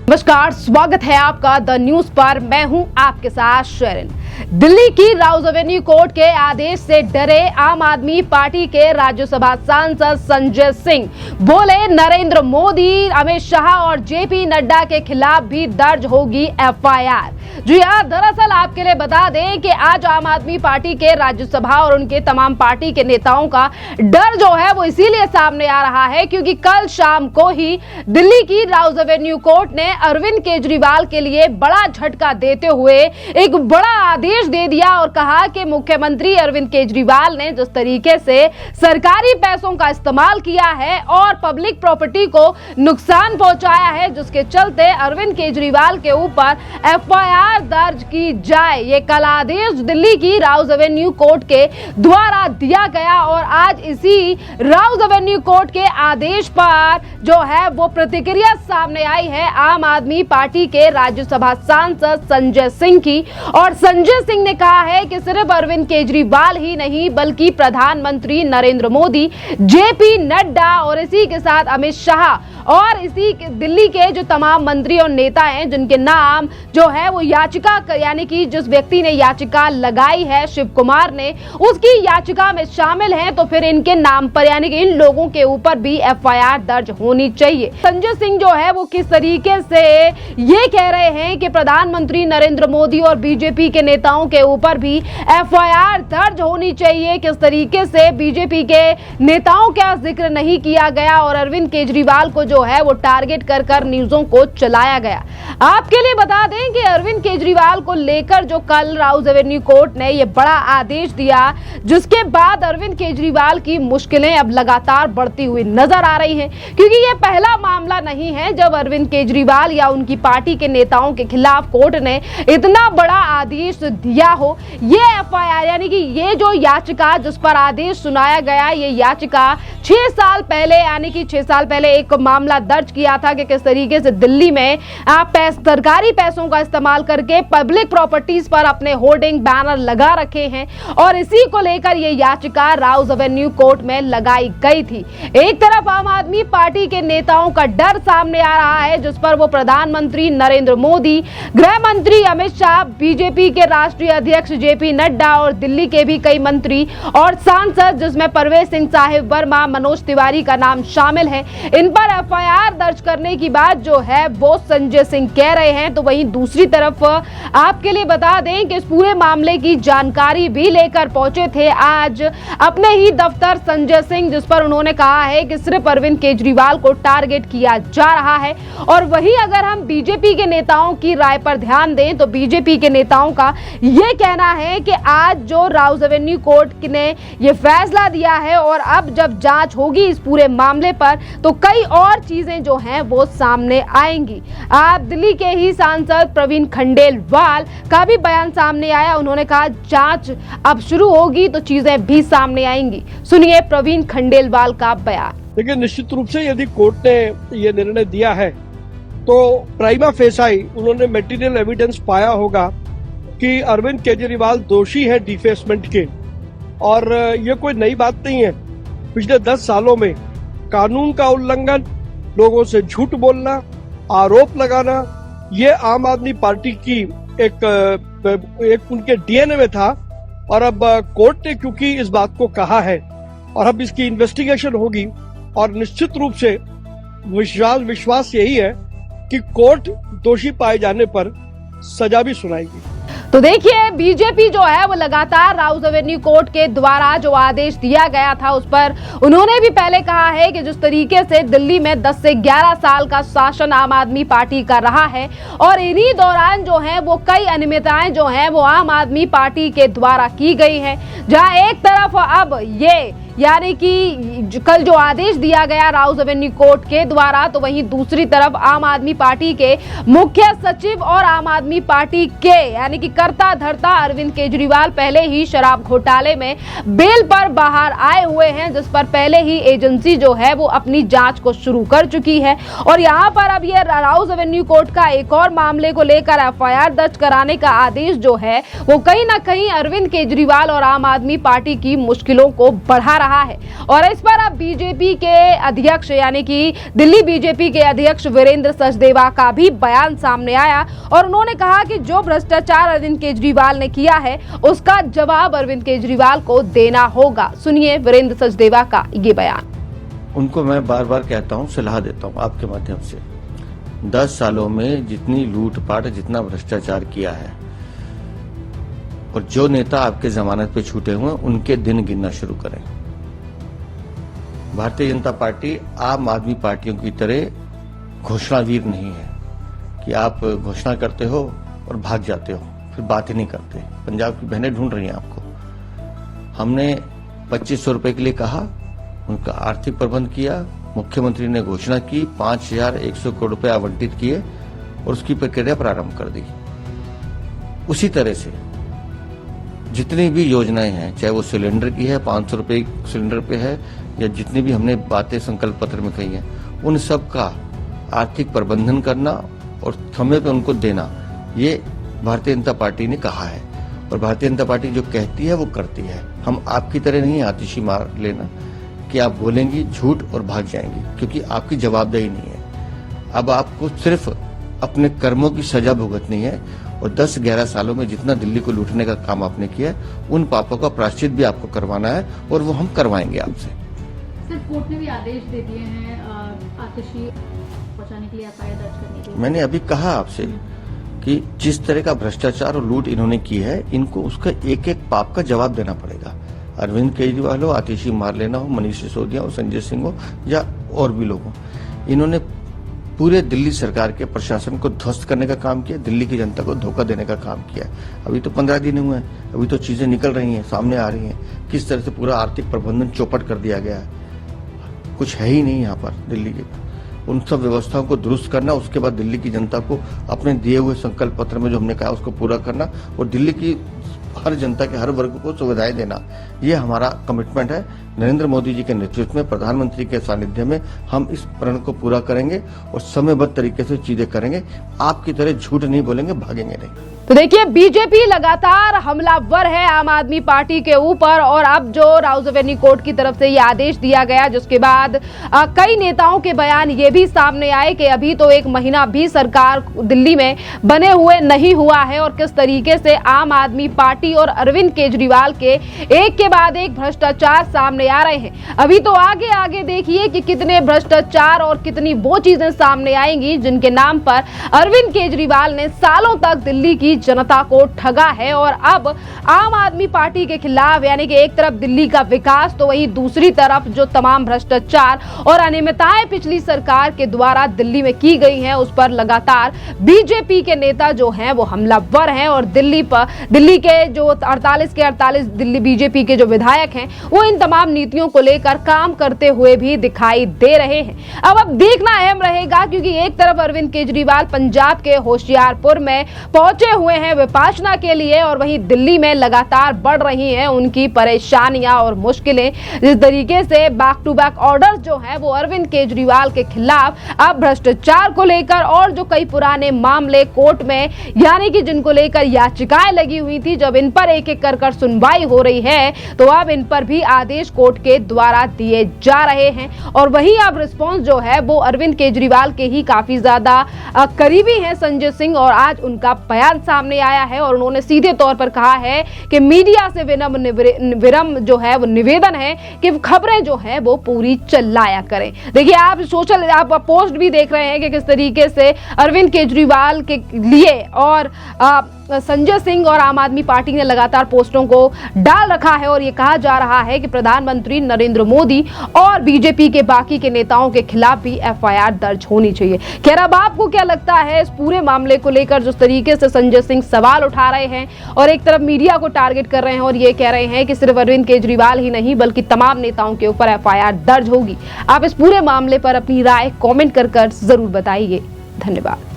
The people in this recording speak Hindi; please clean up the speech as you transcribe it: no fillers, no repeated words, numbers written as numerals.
नमस्कार, स्वागत है आपका द न्यूज पर। मैं हूं आपके साथ शेरन। दिल्ली की राउज एवेन्यू कोर्ट के आदेश से डरे आम आदमी पार्टी के राज्यसभा सांसद संजय सिंह बोले, नरेंद्र मोदी, अमित शाह और जेपी नड्डा के खिलाफ भी दर्ज होगी एफआईआर। जी हां, दरअसल आपके लिए बता दें कि आज आम आदमी पार्टी के राज्यसभा और उनके तमाम पार्टी के नेताओं का डर जो है वो इसीलिए सामने आ रहा है क्योंकि कल शाम को ही दिल्ली की राउज एवेन्यू कोर्ट ने अरविंद केजरीवाल के लिए बड़ा झटका देते हुए एक बड़ा आदेश दे दिया और कहा कि मुख्यमंत्री अरविंद केजरीवाल ने जिस तरीके से सरकारी पैसों का इस्तेमाल किया है और पब्लिक प्रॉपर्टी को नुकसान पहुंचाया है, जिसके चलते अरविंद केजरीवाल के ऊपर एफआईआर दर्ज की जाए। ये कल आदेश दिल्ली की राउज एवेन्यू कोर्ट के द्वारा दिया गया और आज इसी राउज एवेन्यू कोर्ट के आदेश पर जो है वो प्रतिक्रिया सामने आई है आम आदमी पार्टी के राज्यसभा सांसद संजय सिंह की। और संजय सिंह ने कहा है कि सिर्फ अरविंद केजरीवाल ही नहीं बल्कि प्रधानमंत्री नरेंद्र मोदी, जेपी नड्डा और इसी के साथ अमित शाह और इसी दिल्ली के जो तमाम मंत्री और नेता हैं जिनके नाम जो है वो याचिका यानी कि जिस व्यक्ति ने याचिका लगाई है शिव कुमार ने, उसकी याचिका में शामिल हैं, तो फिर इनके नाम पर यानी कि इन लोगों के ऊपर भी एफआईआर दर्ज होनी चाहिए। संजय सिंह जो है वो किस तरीके से ये कह रहे हैं कि प्रधानमंत्री नरेंद्र मोदी और बीजेपी के नेताओं के ऊपर भी एफआईआर दर्ज होनी चाहिए, किस तरीके से बीजेपी के नेताओं का जिक्र नहीं किया गया और अरविंद केजरीवाल को जो है वो टारगेट कर कर न्यूज़ों को चलाया गया। आपके लिए बता दें कि अरविंद केजरीवाल को लेकर जो कल राउज एवेन्यू कोर्ट ने ये बड़ा आदेश दिया, जिसके बाद अरविंद केजरीवाल की मुश्किलें अब लगातार बढ़ती हुई नजर आ रही हैं, क्योंकि ये पहला मामला नहीं है जब अरविंद केजरीवाल या उनकी पार्टी के नेताओं के खिलाफ कोर्ट ने इतना बड़ा आदेश दिया हो। ये एफआईआर यानी कि ये जो याचिका जिस पर आदेश सुनाया गया, ये याचिका 6 साल पहले यानी कि 6 साल पहले एक मामला दर्ज किया था कि किस तरीके से दिल्ली में आप सरकारी पैसों का इस्तेमाल करके पब्लिक प्रॉपर्टीज पर अपने होर्डिंग बैनर लगा रखे हैं और इसी को लेकर ये याचिका राउज एवेन्यू कोर्ट में लगाई गई थी। एक तरफ आम आदमी पार्टी के नेताओं का डर सामने आ रहा है, जिस पर वो प्रधानमंत्री नरेंद्र मोदी, गृह मंत्री अमित शाह, बीजेपी के राष्ट्रीय अध्यक्ष जेपी नड्डा और दिल्ली के भी कई मंत्री और सांसद जिसमें परवेज सिंह साहिब वर्मा, मनोज तिवारी का नाम शामिल है, इन पर एफआईआर दर्ज करने की बात जो है वो संजय सिंह कह रहे हैं। तो वहीं दूसरी तरफ आपके लिए बता दें कि इस पूरे मामले की जानकारी भी लेकर पहुंचे थे आज अपने ही दफ्तर संजय सिंह, जिस पर उन्होंने कहा है कि सिर्फ अरविंद केजरीवाल को टारगेट किया जा रहा है। और वहीं अगर हम बीजेपी के नेताओं की राय पर ध्यान दें तो बीजेपी के नेताओं का यह कहना है कि आज जो राउज एवेन्यू कोर्ट ने यह फैसला दिया है और अब जब जांच होगी इस पूरे मामले पर तो कई और चीजें जो हैं वो सामने आएंगी। आप दिल्ली के ही सांसद प्रवीण खंडेलवाल का भी बयान सामने आया, उन्होंने कहा जांच अब शुरू होगी तो चीजें भी सामने आएंगी। सुनिए प्रवीण खंडेलवाल का बयान। देखिए, निश्चित रूप से यदि कोर्ट ने ये निर्णय दिया है तो प्राइमा फेसाई उन्होंने मटेरियल एविडेंस पाया होगा कि अरविंद केजरीवाल दोषी है डिफेसमेंट के। और ये कोई नई बात नहीं है, पिछले 10 सालों में कानून का उल्लंघन, लोगों से झूठ बोलना, आरोप लगाना, ये आम आदमी पार्टी की एक उनके डीएनए में था। और अब कोर्ट ने क्योंकि इस बात को कहा है और अब इसकी इन्वेस्टिगेशन होगी और निश्चित रूप से विश्वास यही है कि कोर्ट दोषी पाए जाने पर सजा भी सुनाएगी। तो देखिए, बीजेपी जो है वो लगातार राउज एवेन्यू कोर्ट के द्वारा जो आदेश दिया गया था उस पर उन्होंने भी पहले कहा है कि जिस तरीके से दिल्ली में 10 से 11 साल का शासन आम आदमी पार्टी का रहा है और इन्हीं दौरान जो है वो कई अनियमितताएं जो हैं वो आम आदमी पार्टी के द्वारा की गई है, जहां एक तरफ अब ये यानी कि कल जो आदेश दिया गया राउज एवेन्यू कोर्ट के द्वारा, तो वहीं दूसरी तरफ आम आदमी पार्टी के मुख्य सचिव और आम आदमी पार्टी के यानी कि कर्ता धर्ता अरविंद केजरीवाल पहले ही शराब घोटाले में बेल पर बाहर आए हुए हैं, जिस पर पहले ही एजेंसी जो है वो अपनी जांच को शुरू कर चुकी है। और यहाँ पर अब ये राउज एवेन्यू कोर्ट का एक और मामले को लेकर एफआईआर दर्ज कराने का आदेश जो है वो कहीं ना कहीं अरविंद केजरीवाल और आम आदमी पार्टी की मुश्किलों को बढ़ा रहा रहा है। और इस पर अब बीजेपी के अध्यक्ष यानी कि दिल्ली बीजेपी के अध्यक्ष वीरेंद्र सचदेवा का भी बयान सामने आया और उन्होंने कहा कि जो भ्रष्टाचार अरविंद केजरीवाल ने किया है उसका जवाब अरविंद केजरीवाल को देना होगा। सुनिए वीरेंद्र सचदेवा का ये बयान। उनको मैं बार बार कहता हूँ, सलाह देता हूँ आपके माध्यम से, 10 सालों में जितनी लूटपाट, जितना भ्रष्टाचार किया है और जो नेता आपके जमानत पे छूटे हुए उनके दिन गिनना शुरू करें। भारतीय जनता पार्टी आम आदमी पार्टियों की तरह घोषणावीर नहीं है कि आप घोषणा करते हो और भाग जाते हो, फिर बात ही नहीं करते। पंजाब की बहनें ढूंढ रही हैं आपको। हमने 2500 रुपए के लिए कहा, उनका आर्थिक प्रबंध किया, मुख्यमंत्री ने घोषणा की, 5100 करोड़ रुपए आवंटित किए और उसकी प्रक्रिया प्रारंभ कर दी। उसी तरह से जितनी भी योजनाएं हैं, चाहे वो सिलेंडर की है, 500 रुपए सिलेंडर पे है, या जितनी भी हमने बातें संकल्प पत्र में कही हैं, उन सब का आर्थिक प्रबंधन करना और समय पे उनको देना, ये भारतीय जनता पार्टी ने कहा है। और भारतीय जनता पार्टी जो कहती है वो करती है। हम आपकी तरह नहीं आतिशी मार लेना कि आप बोलेंगी झूठ और भाग जाएंगी, क्योंकि आपकी जवाबदेही नहीं है। अब आपको सिर्फ अपने कर्मों की सजा भुगतनी है और 10-11 सालों में जितना दिल्ली को लूटने का काम आपने किया है, उन पापों का प्रायश्चित भी आपको करवाना है और वो हम करवाएंगे आपसे। सर, कोर्ट ने भी आदेश दे दिए हैं आतिशी पहुंचाने के लिए एफआईआर दर्ज करने के लिए। मैंने अभी कहा आपसे कि जिस तरह का भ्रष्टाचार और लूट इन्होंने की है, इनको उसका एक एक पाप का जवाब देना पड़ेगा। अरविंद केजरीवाल हो, आतिशी मार लेना हो, मनीष सिसोदिया हो, संजय सिंह हो या और भी लोग हो, इन्होंने पूरे दिल्ली सरकार के प्रशासन को ध्वस्त करने का काम किया, दिल्ली की जनता को धोखा देने का काम किया। अभी तो 15 दिन हुए हैं, अभी तो चीजें निकल रही हैं, सामने आ रही हैं, किस तरह से पूरा आर्थिक प्रबंधन चौपट कर दिया गया है। कुछ है ही नहीं यहाँ पर दिल्ली के। उन सब व्यवस्थाओं को दुरुस्त करना, उसके बाद दिल्ली की जनता को अपने दिए हुए संकल्प पत्र में जो हमने कहा उसको पूरा करना और दिल्ली की हर जनता के हर वर्ग को सुविधाएं देना, ये हमारा कमिटमेंट है। नरेंद्र मोदी जी के नेतृत्व में, प्रधानमंत्री के सानिध्य में हम इस प्रण को पूरा करेंगे और समयबद्ध तरीके से चीजें करेंगे। आपकी तरह झूठ नहीं बोलेंगे, भागेंगे नहीं। तो देखिए, बीजेपी लगातार हमलावर है आम आदमी पार्टी के ऊपर और अब जो राउज एवेन्यू कोर्ट की तरफ से ये आदेश दिया गया, जिसके बाद कई नेताओं के बयान ये भी सामने आए कि अभी तो 1 महीना भी सरकार दिल्ली में बने हुए नहीं हुआ है और किस तरीके से आम आदमी पार्टी और अरविंद केजरीवाल के एक के बाद एक भ्रष्टाचार सामने आ रहे हैं। अभी तो आगे आगे देखिए कि कितने भ्रष्टाचार और कितनी वो चीजें सामने आएंगी जिनके नाम पर अरविंद केजरीवाल ने सालों तक दिल्ली की जनता को ठगा है। और अब आम आदमी पार्टी के खिलाफ, यानी कि एक तरफ दिल्ली का विकास तो वहीं दूसरी तरफ जो तमाम भ्रष्टाचार और अनियमितताएं पिछली सरकार के द्वारा दिल्ली में की गई हैं, उस पर लगातार बीजेपी के नेता जो हैं वो हमलावर हैं और दिल्ली के जो 48 के 48 दिल्ली बीजेपी के जो विधायक हैं वो इन तमाम नीतियों को लेकर काम करते हुए भी दिखाई दे रहे हैं। अब देखना अहम रहेगा, क्योंकि एक तरफ अरविंद केजरीवाल पंजाब के होशियारपुर में पहुंचे हुए हैं विपाशना के लिए और वहीं दिल्ली में लगातार बढ़ रही हैं उनकी परेशानियां और मुश्किलें। जिस तरीके से बैक टू बैक ऑर्डर्स जो हैं वो अरविंद केजरीवाल के खिलाफ अब भ्रष्टाचार को लेकर और जो कई पुराने मामले कोर्ट में, यानी कि जिनको लेकर याचिकाएं लगी हुई थी, जब इन पर एक एक कर सुनवाई हो रही है तो अब इन पर भी आदेश कोर्ट के द्वारा दिए जा रहे हैं। और वहीं अब रिस्पांस जो है वो अरविंद केजरीवाल के ही काफी ज्यादा करीबी हैं संजय सिंह, और आज उनका बयान सामने आया है और उन्होंने सीधे तौर पर कहा है कि मीडिया से विनम्र जो है वो निवेदन है कि खबरें जो है वो पूरी चलाया करें। देखिए, आप पोस्ट भी देख रहे हैं कि किस तरीके से अरविंद केजरीवाल के लिए और संजय सिंह और आम आदमी पार्टी ने लगातार पोस्टों को डाल रखा है और ये कहा जा रहा है कि प्रधानमंत्री नरेंद्र मोदी और बीजेपी के बाकी के नेताओं के खिलाफ भी एफआईआर दर्ज होनी चाहिए। खैर, अब आपको क्या लगता है इस पूरे मामले को लेकर, जिस तरीके से संजय सिंह सवाल उठा रहे हैं और एक तरफ मीडिया को टारगेट कर रहे हैं और ये कह रहे हैं कि सिर्फ अरविंद केजरीवाल ही नहीं बल्कि तमाम नेताओं के ऊपर एफआईआर दर्ज होगी। आप इस पूरे मामले पर अपनी राय कमेंट कर जरूर बताइए। धन्यवाद।